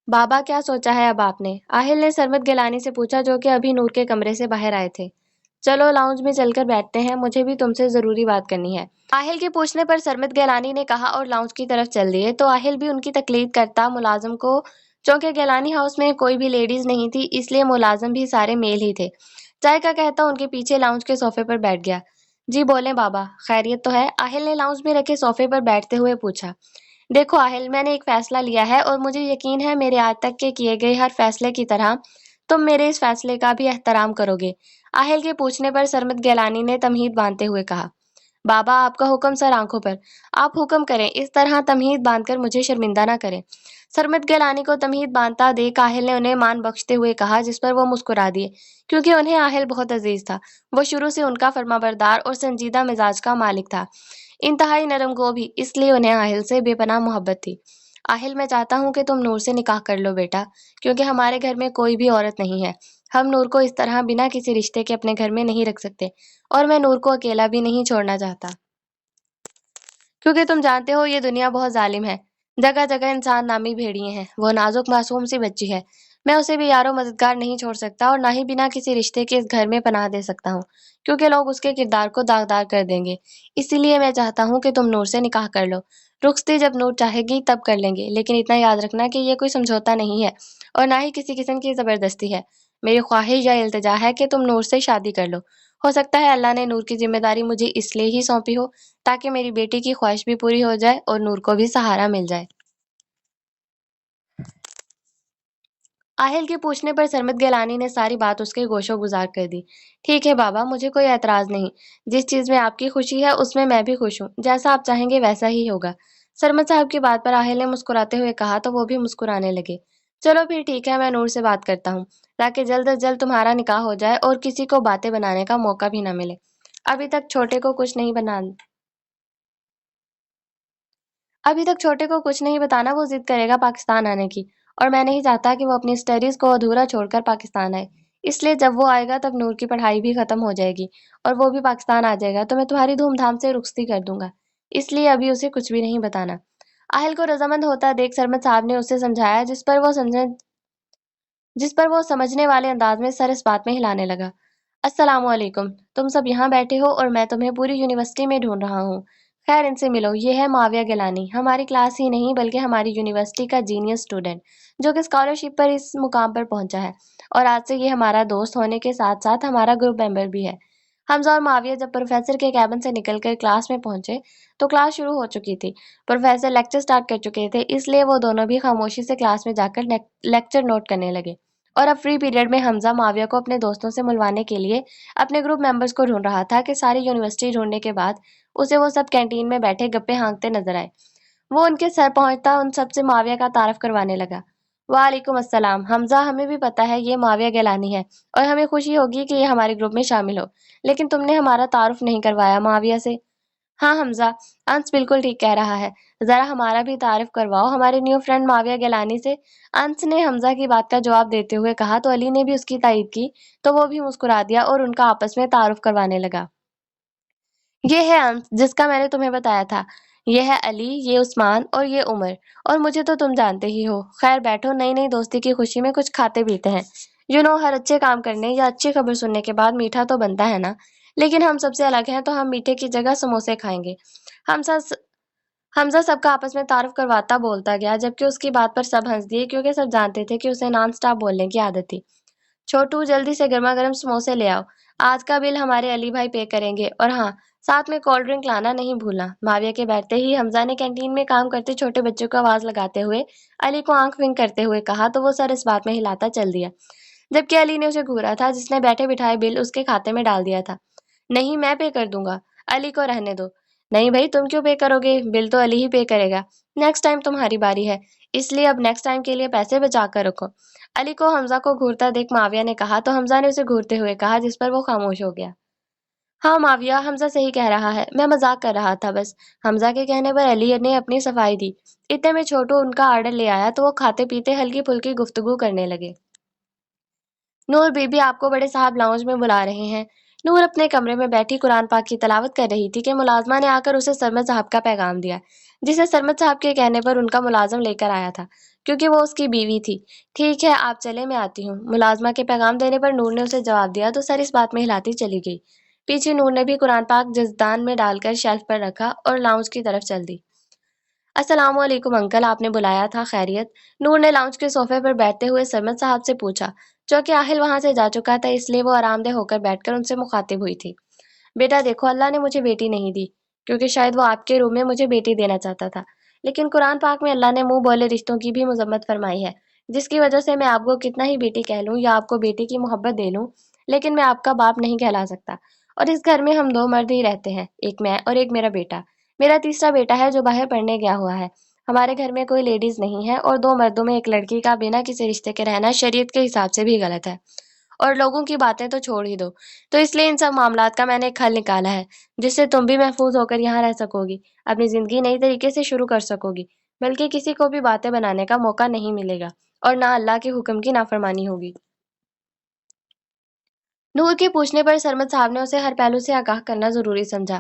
بابا کیا سوچا ہے اب آپ نے؟ آہل نے سرمد گیلانی سے پوچھا جو کہ ابھی نور کے کمرے سے باہر آئے تھے۔ چلو لاؤنج میں چل کر بیٹھتے ہیں، مجھے بھی تم سے ضروری بات کرنی ہے۔ آہل کے پوچھنے پر سرمد گیلانی نے کہا اور لاؤنج کی طرف چل دیے تو آہل بھی ان کی تقلید کرتا ملازم کو، چونکہ گیلانی ہاؤس میں کوئی بھی لیڈیز نہیں تھی اس لیے ملازم بھی سارے میل ہی تھے، چائے کا کہتا ان کے پیچھے لاؤنج کے صوفے پر بیٹھ گیا۔ جی بولیں بابا، خیریت تو ہے؟ آہل نے لاؤنج میں رکھے صوفے پر بیٹھتے ہوئے پوچھا۔ دیکھو آہل، میں نے ایک فیصلہ لیا ہے اور مجھے یقین ہے میرے آج تک کے کیے گئے ہر فیصلے کی طرح تم میرے اس فیصلے کا بھی احترام کرو گے۔ آہل کے پوچھنے پر سرمد گیلانی نے تمہید باندھتے ہوئے کہا۔ بابا آپ کا حکم سر آنکھوں پر، آپ حکم کریں، اس طرح تمہید باندھ کر مجھے شرمندہ نہ کریں۔ سرمد گیلانی کو تمہید باندھتا دیکھ آہل نے انہیں مان بخشتے ہوئے کہا، جس پر وہ مسکرا دیے، کیونکہ انہیں آہل بہت عزیز تھا۔ وہ شروع سے ان کا فرمانبردار اور سنجیدہ مزاج کا مالک تھا، انتہائی نرم گو بھی، اس لیے انہیں آہل سے بے پناہ محبت تھی۔ آہل میں چاہتا ہوں کہ تم نور سے نکاح کر لو بیٹا، کیونکہ ہمارے گھر میں کوئی بھی عورت نہیں ہے۔ ہم نور کو اس طرح بنا کسی رشتے کے اپنے گھر میں نہیں رکھ سکتے، اور میں نور کو اکیلا بھی نہیں چھوڑنا چاہتا، کیونکہ تم جانتے ہو یہ دنیا بہت ظالم ہے، جگہ جگہ انسان نامی بھیڑیے ہیں۔ وہ نازک معصوم سی بچی ہے، میں اسے بھی یارو مددگار نہیں چھوڑ سکتا اور نہ ہی بنا کسی رشتے کے اس گھر میں پناہ دے سکتا ہوں، کیونکہ لوگ اس کے کردار کو داغدار کر دیں گے۔ اسی لیے میں چاہتا ہوں کہ تم نور سے نکاح کر لو۔ رخصتی جب نور چاہے گی تب کر لیں گے، لیکن اتنا یاد رکھنا کہ یہ کوئی سمجھوتا نہیں ہے اور نہ ہی کسی قسم کی زبردستی ہے۔ میری خواہش یا التجا ہے کہ تم نور سے شادی کر لو۔ ہو سکتا ہے اللہ نے نور کی ذمہ داری مجھے اس لیے ہی سونپی ہو تاکہ میری بیٹی کی خواہش بھی پوری ہو جائے اور نور کو بھی سہارا مل جائے۔ آہل کے پوچھنے پر سرمد گیلانی نے ساری بات اس کے گوشو گزار کر دی۔ ٹھیک ہے بابا، مجھے کوئی اعتراض نہیں، جس چیز میں آپ کی خوشی ہے اس میں بھی خوش ہوں، جیسا آپ چاہیں گے ویسا ہی ہوگا۔ سرمد صاحب کی بات پر آہل نے مسکراتے ہوئے کہا تو وہ بھی مسکرانے لگے۔ چلو پھر ٹھیک ہے، میں نور سے بات کرتا ہوں تاکہ جلد از جلد تمہارا نکاح ہو جائے اور کسی کو باتیں بنانے کا موقع بھی نہ ملے۔ ابھی تک چھوٹے کو کچھ نہیں بتانا، وہ ضد کرے گا پاکستان آنے کی، اور میں نہیں چاہتا کہ وہ اپنی اسٹڈیز کو ادھورا چھوڑ کر پاکستان آئے۔ اس لیے جب وہ آئے گا تب نور کی پڑھائی بھی ختم ہو جائے گی اور وہ بھی پاکستان آ جائے گا تو میں تمہاری دھوم دھام سے رخصتی کر دوں گا، اس لیے ابھی اسے کچھ بھی نہیں بتانا۔ آہل کو رضامند ہوتا دیکھ سرمد صاحب نے اسے سمجھایا، جس پر وہ سمجھنے والے انداز میں سر اس بات میں ہلانے لگا۔ السلام علیکم، تم سب یہاں بیٹھے ہو اور میں تمہیں پوری یونیورسٹی میں ڈھونڈ رہا ہوں۔ خیر ان سے ملو، یہ ہے معاویہ گیلانی، ہماری کلاس ہی نہیں بلکہ ہماری یونیورسٹی کا جینیس اسٹوڈنٹ، جو کہ اسکالرشپ پر اس مقام پر پہنچا ہے، اور آج سے یہ ہمارا دوست ہونے کے ساتھ ساتھ ہمارا گروپ ممبر بھی ہے۔ حمزہ اور معاویہ جب پروفیسر کے کیبن سے نکل کر کلاس میں پہنچے تو کلاس شروع ہو چکی تھی۔ پروفیسر لیکچر سٹارٹ کر چکے تھے، اس لیے وہ دونوں بھی خاموشی سے کلاس میں جا کر لیکچر نوٹ کرنے لگے، اور اب فری پیریڈ میں حمزہ معاویہ کو اپنے دوستوں سے ملوانے کے لیے اپنے گروپ ممبرز کو ڈھونڈ رہا تھا کہ ساری یونیورسٹی ڈھونڈنے کے بعد اسے وہ سب کینٹین میں بیٹھے گپے ہانکتے نظر آئے۔ وہ ان کے سر پہنچتا ان سب سے معاویہ کا تعارف کروانے لگا۔ وعلیکم السلام حمزہ، ہمیں بھی پتہ ہے یہ معاویہ گیلانی ہے اور ہمیں خوشی ہوگی کہ یہ ہمارے گروپ میں شامل ہو، لیکن تم نے ہمارا تعارف نہیں کروایا معاویہ سے۔ ہاں حمزہ، انس بالکل ٹھیک کہہ رہا ہے، ذرا ہمارا بھی تعارف کرواؤ ہمارے نیو فرینڈ معاویہ گیلانی سے۔ انس نے حمزہ کی بات کا جواب دیتے ہوئے کہا تو علی نے بھی اس کی تائید کی تو وہ بھی مسکرا دیا اور ان کا آپس میں تعارف کروانے لگا۔ یہ ہے انس جس کا میں نے تمہیں بتایا تھا، یہ ہے علی، یہ عثمان اور یہ عمر، اور مجھے تو تم جانتے ہی ہو۔ خیر بیٹھو، نئی نئی دوستی کی خوشی میں کچھ کھاتے پیتے ہیں۔ ہر اچھے کام کرنے یا اچھی خبر سننے کے بعد میٹھا تو بنتا ہے نا، لیکن ہم سب سے الگ ہیں تو ہم میٹھے کی جگہ سموسے کھائیں گے۔ حمزہ سب کا آپس میں تعارف کرواتا بولتا گیا، جبکہ اس کی بات پر سب ہنس دیے کیونکہ سب جانتے تھے کہ اسے نان سٹاپ بولنے کی عادت تھی۔ چھوٹو جلدی سے گرما گرم سموسے لے آؤ، آج کا بل ہمارے علی بھائی پے کریں گے، اور ہاں ساتھ میں کولڈ ڈرنک لانا نہیں بھولنا۔ معاویہ کے بیٹھتے ہی حمزہ نے کینٹین میں کام کرتے چھوٹے بچوں کو آواز لگاتے ہوئے علی کو آنکھ ونک کرتے ہوئے کہا تو وہ سر اس بات میں ہلاتا چل دیا، جبکہ علی نے اسے گھورا تھا جس نے بیٹھے بٹھائے بل اس کے کھاتے میں ڈال دیا تھا۔ نہیں میں پے کر دوں گا، علی کو رہنے دو۔ نہیں بھائی تم کیوں پے کرو گے، بل تو علی ہی پے کرے گا، نیکسٹ ٹائم تمہاری باری ہے، اس لیے اب نیکسٹ ٹائم کے لیے پیسے بچا کر رکھو۔ علی کو حمزہ کو گھورتا دیکھ معاویہ نے کہا تو حمزہ نے اسے گھورتے ہوئے کہا، جس پر وہ خاموش ہو گیا۔ ہاں معاویہ، حمزہ صحیح کہہ رہا ہے، میں مذاق کر رہا تھا بس۔ حمزہ کے کہنے پر علی نے اپنی صفائی دی۔ اتنے میں چھوٹو ان کا آرڈر لے آیا تو وہ کھاتے پیتے ہلکی پھلکی گفتگو کرنے لگے۔ نور بی بی آپ کو بڑے صاحب لاؤنج میں بلا رہے ہیں، نور اپنے کمرے میں بیٹھی قرآن پاک کی تلاوت کر رہی تھی کہ ملازمہ نے آ کر اسے سرمد صاحب کا پیغام دیا، جسے سرمد صاحب کے کہنے پر ان کا ملازم لے کر آیا تھا، کیونکہ وہ اس کی بیوی تھی۔ ٹھیک ہے آپ چلے، میں آتی ہوں۔ ملازمہ کے پیغام دینے پر نور نے اسے جواب دیا تو سر اس بات میں ہلاتی چلی گئی۔ پیچھے نور نے بھی قرآن پاک جزدان میں ڈال کر شیلف پر رکھا اور لاؤنج کی طرف چل دی۔ السلام علیکم انکل، آپ نے بلایا تھا، خیریت؟ نور نے لاؤنج کے صوفے پر بیٹھتے ہوئے سرمد صاحب سے پوچھا۔ چونکہ آہل وہاں سے جا چکا تھا اس لیے وہ آرام دہ ہو کر بیٹھ کر ان سے مخاطب ہوئی تھی۔ بیٹا دیکھو، اللہ نے مجھے بیٹی نہیں دی کیونکہ شاید وہ آپ کے روم میں مجھے بیٹی دینا چاہتا تھا، لیکن قرآن پاک میں اللہ نے منہ بولے رشتوں کی بھی مذمت فرمائی ہے، جس کی وجہ سے میں آپ کو کتنا ہی بیٹی کہہ لوں یا آپ کو بیٹی کی محبت دے لوں، لیکن میں آپ کا باپ نہیں کہلا سکتا۔ اور اس گھر میں ہم دو مرد ہی رہتے ہیں، ایک میں اور ایک میرا بیٹا۔ میرا تیسرا بیٹا ہے جو باہر پڑھنے گیا ہوا ہے۔ ہمارے گھر میں کوئی لیڈیز نہیں ہے اور دو مردوں میں ایک لڑکی کا بنا کسی رشتے کے رہنا شریعت کے حساب سے بھی غلط ہے، اور لوگوں کی باتیں تو چھوڑ ہی دو۔ تو اس لیے ان سب معاملات کا میں نے ایک حل نکالا ہے، جس سے تم بھی محفوظ ہو کر یہاں رہ سکو گی، اپنی زندگی نئی طریقے سے شروع کر سکو گی، بلکہ کسی کو بھی باتیں بنانے کا موقع نہیں ملے گا اور نہ اللہ کے حکم کی نافرمانی ہوگی۔ نور کے پوچھنے پر سرمد صاحب نے اسے ہر پہلو سے آگاہ کرنا ضروری سمجھا۔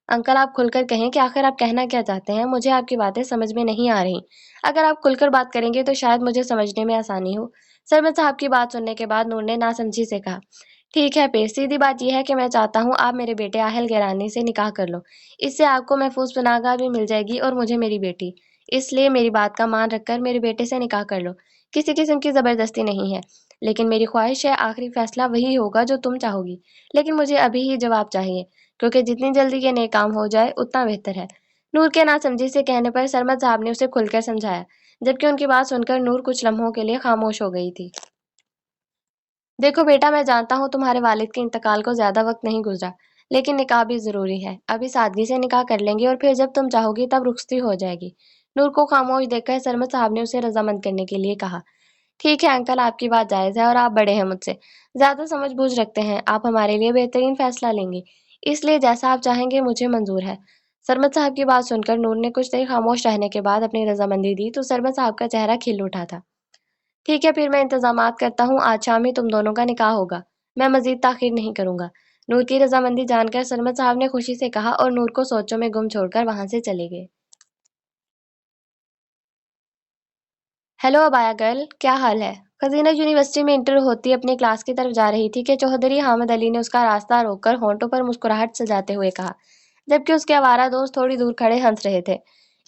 انکل آپ کھل کر کہیں کہ آخر آپ کہنا کیا چاہتے ہیں، مجھے آپ کی باتیں سمجھ میں نہیں آ رہی۔ اگر آپ کھل کر بات کریں گے تو شاید مجھے سمجھنے میں آسانی ہو۔ سرمد صاحب کی بات سننے کے بعد نور نے ناسمجھی سے کہا، ٹھیک ہے پیر، سیدھی بات یہ ہے کہ میں چاہتا ہوں آپ میرے بیٹے آہل گیلانی سے نکاح کر لو، اس سے آپ کو محفوظ پناہ گاہ بھی مل جائے گی اور مجھے میری بیٹی۔ اس لیے میری بات کا مان رکھ کر میرے بیٹے سے نکاح کر لو، کسی قسم کی زبردستی نہیں ہے، لیکن میری خواہش ہے آخری فیصلہ وہی ہوگا جو تم چاہو گی، لیکن مجھے ابھی ہی جواب چاہیے، کیونکہ جتنی جلدی یہ نیک کام ہو جائے اتنا بہتر ہے۔ نور کے ناسمجھی سے کہنے پر سرمد صاحب نے اسے کھل کر سمجھایا، جبکہ ان کی بات سن کر نور کچھ لمحوں کے لیے خاموش ہو گئی تھی۔ دیکھو بیٹا، میں جانتا ہوں تمہارے والد کے انتقال کو زیادہ وقت نہیں گزرا، لیکن نکاح بھی ضروری ہے۔ ابھی سادگی سے نکاح کر لیں گے اور پھر جب تم چاہو گی تب رخصتی ہو جائے گی۔ نور کو خاموش دیکھ کر سرمد صاحب نے اسے رضامند کرنے کے لیے کہا، ٹھیک ہے انکل، آپ کی بات جائز ہے اور آپ بڑے ہیں مجھ سے، زیادہ سمجھ بوجھ رکھتے ہیں، آپ ہمارے لیے بہترین فیصلہ لیں گے، اس لیے جیسا آپ چاہیں گے مجھے منظور ہے۔ سرمد صاحب کی بات سن کر نور نے کچھ دیر خاموش رہنے کے بعد اپنی رضامندی دی تو سرمد صاحب کا چہرہ کھل اٹھا تھا۔ ٹھیک ہے پھر میں انتظامات کرتا ہوں، آج شام ہی تم دونوں کا نکاح ہوگا، میں مزید تاخیر نہیں کروں گا۔ نور کی رضامندی جان کر سرمد صاحب نے خوشی سے کہا اور نور کو سوچوں میں گم چھوڑ کر وہاں سے چلے گئے۔ ہیلو ابایا گرل، کیا حال ہے؟ خزینہ یونیورسٹی میں انٹر ہوتی اپنی کلاس کی طرف جا رہی تھی کہ چوہدری حامد علی نے اس کا راستہ روک کر ہونٹوں پر مسکراہٹ سجاتے ہوئے کہا، جبکہ اس کے آوارہ دوست تھوڑی دور کھڑے ہنس رہے تھے۔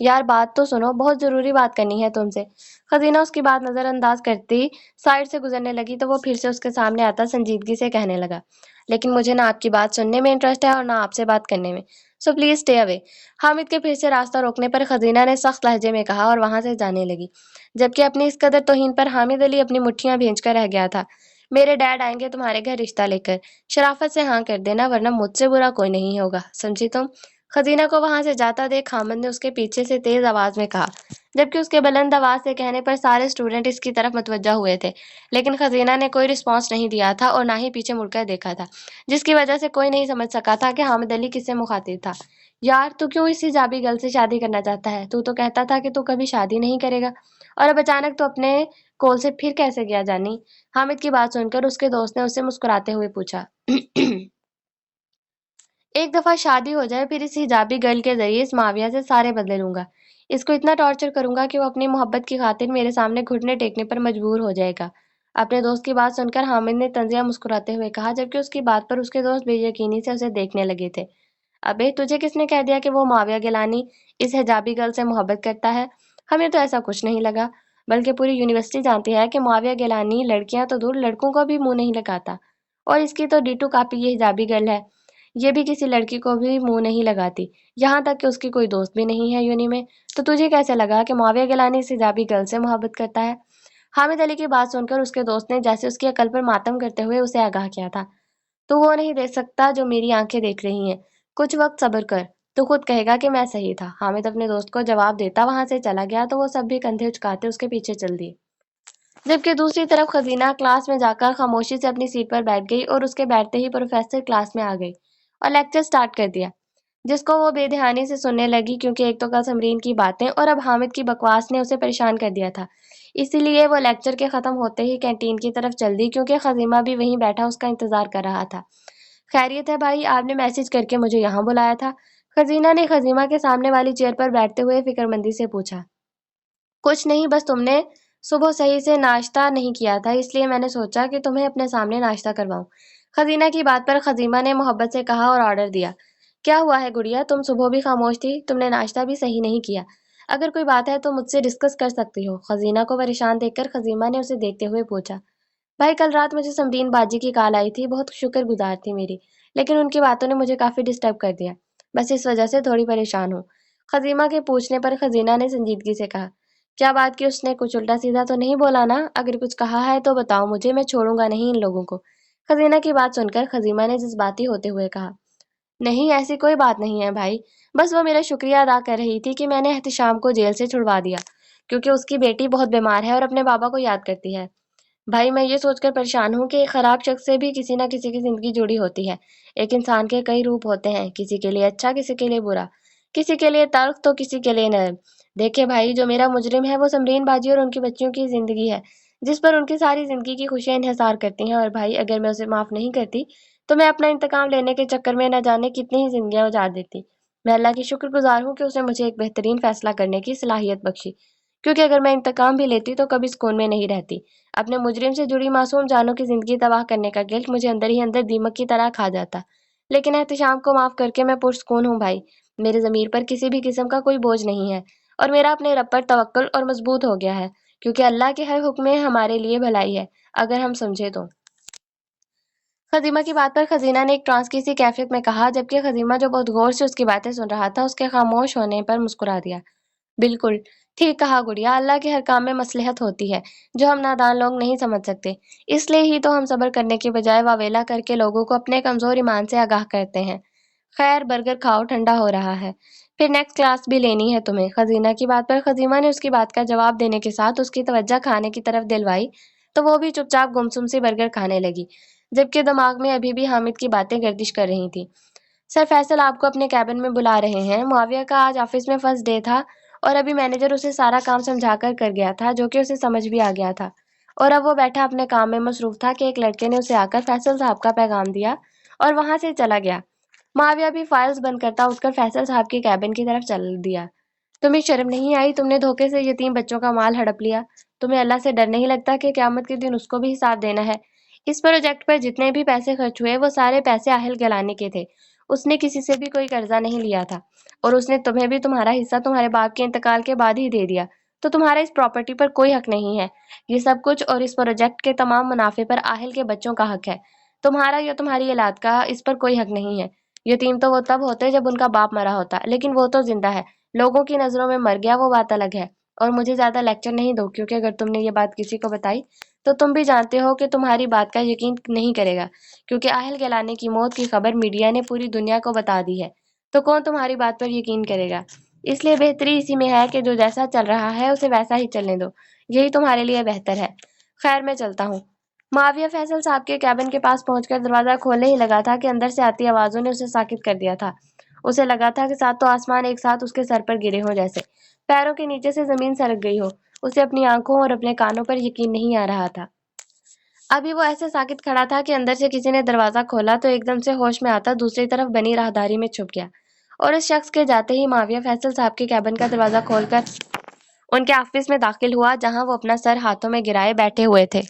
یار بات تو سنو، بہت ضروری بات کرنی ہے تم سے۔ خزینہ اس کی بات نظر انداز کرتی سائڈ سے گزرنے لگی تو وہ پھر سے اس کے سامنے آتا سنجیدگی سے کہنے لگا، لیکن مجھے نہ آپ کی بات سننے میں انٹرسٹ ہے اور نہ آپ سے بات کرنے میں، so please stay away. Hamid کے پھر سے راستہ روکنے پر خزینہ نے سخت لہجے میں کہا اور وہاں سے جانے لگی، جبکہ اپنی اس قدر توہین پر حامد علی اپنی مٹھیاں بھینج کر رہ گیا تھا۔ میرے ڈیڈ آئیں گے تمہارے گھر رشتہ لے کر، شرافت سے ہاں کر دینا ورنہ مجھ سے برا کوئی نہیں ہوگا، سمجھی تم؟ خزینہ کو وہاں سے جاتا دیکھ حامد نے اس کے پیچھے سے تیز آواز میں کہا، جبکہ اس کے بلند آواز سے کہنے پر سارے اسٹوڈنٹ اس کی طرف متوجہ ہوئے تھے، لیکن خزینہ نے کوئی رسپانس نہیں دیا تھا اور نہ ہی پیچھے مڑ کر دیکھا تھا، جس کی وجہ سے کوئی نہیں سمجھ سکا تھا کہ حامد علی کس سے مخاطب تھا۔ یار تو کیوں اس حجابی گرل سے شادی کرنا چاہتا ہے؟ تو کہتا تھا کہ تو کبھی شادی نہیں کرے گا، اور اب اچانک تو اپنے کول سے پھر کیسے گیا جانی؟ حامد کی بات سن کر اس کے دوست نے اس سے مسکراتے ہوئے پوچھا، ایک دفعہ شادی ہو جائے پھر اس حجابی گرل کے ذریعے اس معاویہ سے سارے بدلے لوں گا، اس کو اتنا ٹارچر کروں گا کہ وہ اپنی محبت کی خاطر میرے سامنے گھٹنے ٹیکنے پر مجبور ہو جائے گا۔ اپنے دوست کی بات سن کر حامد نے طنزیہ مسکراتے ہوئے کہا، جبکہ اس کی بات پر اس کے دوست بے یقینی سے اسے دیکھنے لگے تھے۔ ابے تجھے کس نے کہہ دیا کہ وہ معاویہ گیلانی اس حجابی گرل سے محبت کرتا ہے؟ ہمیں تو ایسا کچھ نہیں لگا، بلکہ پوری یونیورسٹی جانتی ہے کہ معاویہ گیلانی لڑکیاں تو دور لڑکوں کو بھی منہ نہیں لگاتا، اور اس کی تو ڈیٹو کاپی یہ حجابی گرل ہے، یہ بھی کسی لڑکی کو بھی منہ نہیں لگاتی، یہاں تک کہ اس کی کوئی دوست بھی نہیں ہے یونی میں۔ تو تجھے کیسے لگا کہ معاویہ گیلانی اس حجابی گرل سے محبت کرتا ہے؟ حامد علی کی بات سن کر اس کے دوست نے جیسے اس کی عقل پر ماتم کرتے ہوئے اسے آگاہ کیا تھا، تو وہ نہیں دیکھ سکتا جو میری آنکھیں دیکھ رہی ہیں، کچھ وقت صبر کر، تو خود کہے گا کہ میں صحیح تھا۔ حامد اپنے دوست کو جواب دیتا وہاں سے چلا گیا تو وہ سب بھی کندھے اچکاتے اس کے پیچھے چل دیے، جبکہ دوسری طرف خزینہ کلاس میں جا کر خاموشی سے اپنی سیٹ پر بیٹھ گئی اور اس کے بیٹھتے ہی پروفیسر کلاس میں آ گئی اور لیکچر سٹارٹ کر دیا، جس کو وہ بے دھیانی سے سننے لگی، کیونکہ ایک تو کل سمرین کی باتیں اور اب حامد کی بکواس نے اسے پریشان کر دیا تھا، اسی لیے وہ لیکچر کے ختم ہوتے ہی کینٹین کی طرف چل دی، کیونکہ خزیمہ بھی وہیں بیٹھا اس کا انتظار کر رہا تھا۔ خیریت ہے بھائی، آپ نے میسج کر کے مجھے یہاں بلایا تھا؟ خزینہ نے خزیمہ کے سامنے والی چیئر پر بیٹھتے ہوئے فکر مندی سے پوچھا۔ کچھ نہیں، بس تم نے صبح صحیح سے ناشتہ نہیں کیا تھا، اس لیے میں نے سوچا کہ تمہیں اپنے سامنے ناشتہ کرواؤں۔ خزینہ کی بات پر خزیمہ نے محبت سے کہا اور آرڈر دیا۔ کیا ہوا ہے گڑیا، تم صبح بھی خاموش تھی، تم نے ناشتہ بھی صحیح نہیں کیا۔ اگر کوئی بات ہے تو مجھ سے ڈسکس کر سکتی ہو۔ خزینہ کو پریشان دیکھ کر خزیمہ نے اسے دیکھتے ہوئے پوچھا۔ بھائی کل رات مجھے سمرین باجی کی کال آئی تھی، بہت شکر گزار تھی میری، لیکن ان کی باتوں نے مجھے کافی ڈسٹرب کر دیا، بس اس وجہ سے تھوڑی پریشان ہوں۔ خزیمہ کے پوچھنے پر خزینہ نے سنجیدگی سے کہا۔ کیا بات کی، اس نے کچھ الٹا سیدھا تو نہیں بولا نا؟ اگر کچھ کہا ہے تو بتاؤ مجھے، میں چھوڑوں گا نہیں ان لوگوں کو۔ خزینہ کی بات سن کر خزیمہ نے جذباتی ہوتے ہوئے کہا۔ نہیں، ایسی کوئی بات نہیں ہے بھائی، بس وہ میرا شکریہ ادا کر رہی تھی کہ میں نے احتشام کو جیل سے چھڑوا دیا، کیونکہ اس کی بیٹی بہت بیمار ہے اور اپنے بابا کو یاد کرتی ہے۔ بھائی میں یہ سوچ کر پریشان ہوں کہ ایک خراب شخص سے بھی کسی نہ کسی کی زندگی جڑی ہوتی ہے۔ ایک انسان کے کئی روپ ہوتے ہیں، کسی کے لیے اچھا، کسی کے لیے برا، کسی کے لیے تلخ تو کسی کے لیے نرم۔ دیکھے بھائی، جو میرا مجرم ہے وہ سمرین باجی اور ان کی بچیوں کی زندگی ہے، جس پر ان کی ساری زندگی کی خوشیاں انحصار کرتی ہیں، اور بھائی اگر میں اسے معاف نہیں کرتی تو میں اپنا انتقام لینے کے چکر میں نہ جانے کتنی ہی زندگیاں اجاڑ دیتی۔ میں اللہ کی شکر گزار ہوں کہ اس نے مجھے ایک بہترین فیصلہ کرنے کی صلاحیت بخشی، کیونکہ اگر میں انتقام بھی لیتی تو کبھی سکون میں نہیں رہتی۔ اپنے مجرم سے جڑی معصوم جانوں کی زندگی تباہ کرنے کا گلٹ مجھے اندر ہی اندر دیمک کی طرح کھا جاتا، لیکن احتشام کو معاف کر کے میں پرسکون ہوں بھائی۔ میرے ضمیر پر کسی بھی قسم کا کوئی بوجھ نہیں ہے، اور میرا اپنے رب پر توکل اور مضبوط ہو گیا ہے، کیونکہ اللہ کے ہر حکم میں ہمارے لیے بھلائی ہے، اگر ہم سمجھے تو۔ خزیمہ کی بات پر خزینہ نے ایک ٹرانس کی سی کیفیت میں کہا، جبکہ خزیمہ جو بہت غور سے اس کی باتیں سن رہا تھا، اس کے خاموش ہونے پر مسکرا دیا۔ بالکل ٹھیک کہا گڑیا، اللہ کے ہر کام میں مصلحت ہوتی ہے جو ہم نادان لوگ نہیں سمجھ سکتے، اس لیے ہی تو ہم صبر کرنے کے بجائے واویلا کر کے لوگوں کو اپنے کمزور ایمان سے آگاہ کرتے ہیں۔ خیر برگر کھاؤ، ٹھنڈا ہو رہا ہے، پھر نیکسٹ کلاس بھی لینی ہے تمہیں۔ خزینہ کی بات پر خزیمہ نے اس کی بات کا جواب دینے کے ساتھ اس کی توجہ کھانے کی طرف دلوائی تو وہ بھی چپ چاپ گمسم سی برگر کھانے لگی، جبکہ دماغ میں ابھی بھی حامد کی باتیں گردش کر رہی تھی۔ سر فیصل آپ کو اپنے کیبن میں بلا رہے ہیں۔ معاویہ کا آج آفس میں فرسٹ ڈے تھا اور ابھی مینیجر اسے سارا کام سمجھا کر گیا تھا، جو کہ اسے سمجھ بھی آ گیا تھا، اور اب وہ بیٹھا اپنے کام میں مصروف تھا کہ ایک لڑکے نے اسے آ کر فیصل صاحب کا پیغام دیا اور وہاں سے چلا گیا۔ معاویہ بھی فائلز بند کرتا اٹھ کر فیصل صاحب کے کیبن کی طرف چل دیا۔ تمہیں شرم نہیں آئی؟ تم نے دھوکے سے یتیم بچوں کا مال ہڑپ لیا۔ تمہیں اللہ سے ڈر نہیں لگتا کہ قیامت کے دن اس کو بھی حساب دینا ہے؟ اس پروجیکٹ پر جتنے بھی پیسے خرچ ہوئے وہ سارے پیسے اہل گلانی کے تھے، اس نے کسی سے بھی کوئی قرضہ نہیں لیا تھا، اور اس نے تمہیں بھی تمہارا حصہ تمہارے باپ کے انتقال کے بعد ہی دے دیا، تو تمہارا اس پراپرٹی پر کوئی حق نہیں ہے۔ یہ سب کچھ اور اس پروجیکٹ کے تمام منافع پر اہل کے بچوں کا حق ہے، تمہارا یا تمہاری اولاد کا اس پر کوئی حق نہیں ہے۔ یتیم تو وہ تب ہوتے جب ان کا باپ مرا ہوتا، لیکن وہ تو زندہ ہے، لوگوں کی نظروں میں مر گیا، وہ بات الگ ہے۔ اور مجھے زیادہ لیکچر نہیں دو، کیونکہ اگر تم نے یہ بات کسی کو بتائی تو تم بھی جانتے ہو کہ تمہاری بات کا یقین نہیں کرے گا، کیونکہ اہل گلانے کی موت کی خبر میڈیا نے پوری دنیا کو بتا دی ہے، تو کون تمہاری بات پر یقین کرے گا؟ اس لیے بہتری اسی میں ہے کہ جو جیسا چل رہا ہے اسے ویسا ہی چلنے دو، یہی تمہارے لیے بہتر ہے۔ خیر میں چلتا ہوں۔ معاویہ فیصل صاحب کے کیبن کے پاس پہنچ کر دروازہ کھولنے ہی لگا تھا کہ اندر سے آتی آوازوں نے اسے ساکت کر دیا تھا۔ اسے لگا تھا کہ ساتوں آسمان ایک ساتھ اس کے سر پر گرے ہوں، جیسے پیروں کے نیچے سے زمین سرک گئی ہو۔ اسے اپنی آنکھوں اور اپنے کانوں پر یقین نہیں آ رہا تھا۔ ابھی وہ ایسے ساکت کھڑا تھا کہ اندر سے کسی نے دروازہ کھولا تو ایک دم سے ہوش میں آتا دوسری طرف بنی راہداری میں چھپ گیا، اور اس شخص کے جاتے ہی معاویہ فیصل صاحب کے کیبن کا دروازہ کھول کر ان کے آفس میں داخل ہوا، جہاں وہ اپنا سر ہاتھوں میں گرائے بیٹھے ہوئے تھے۔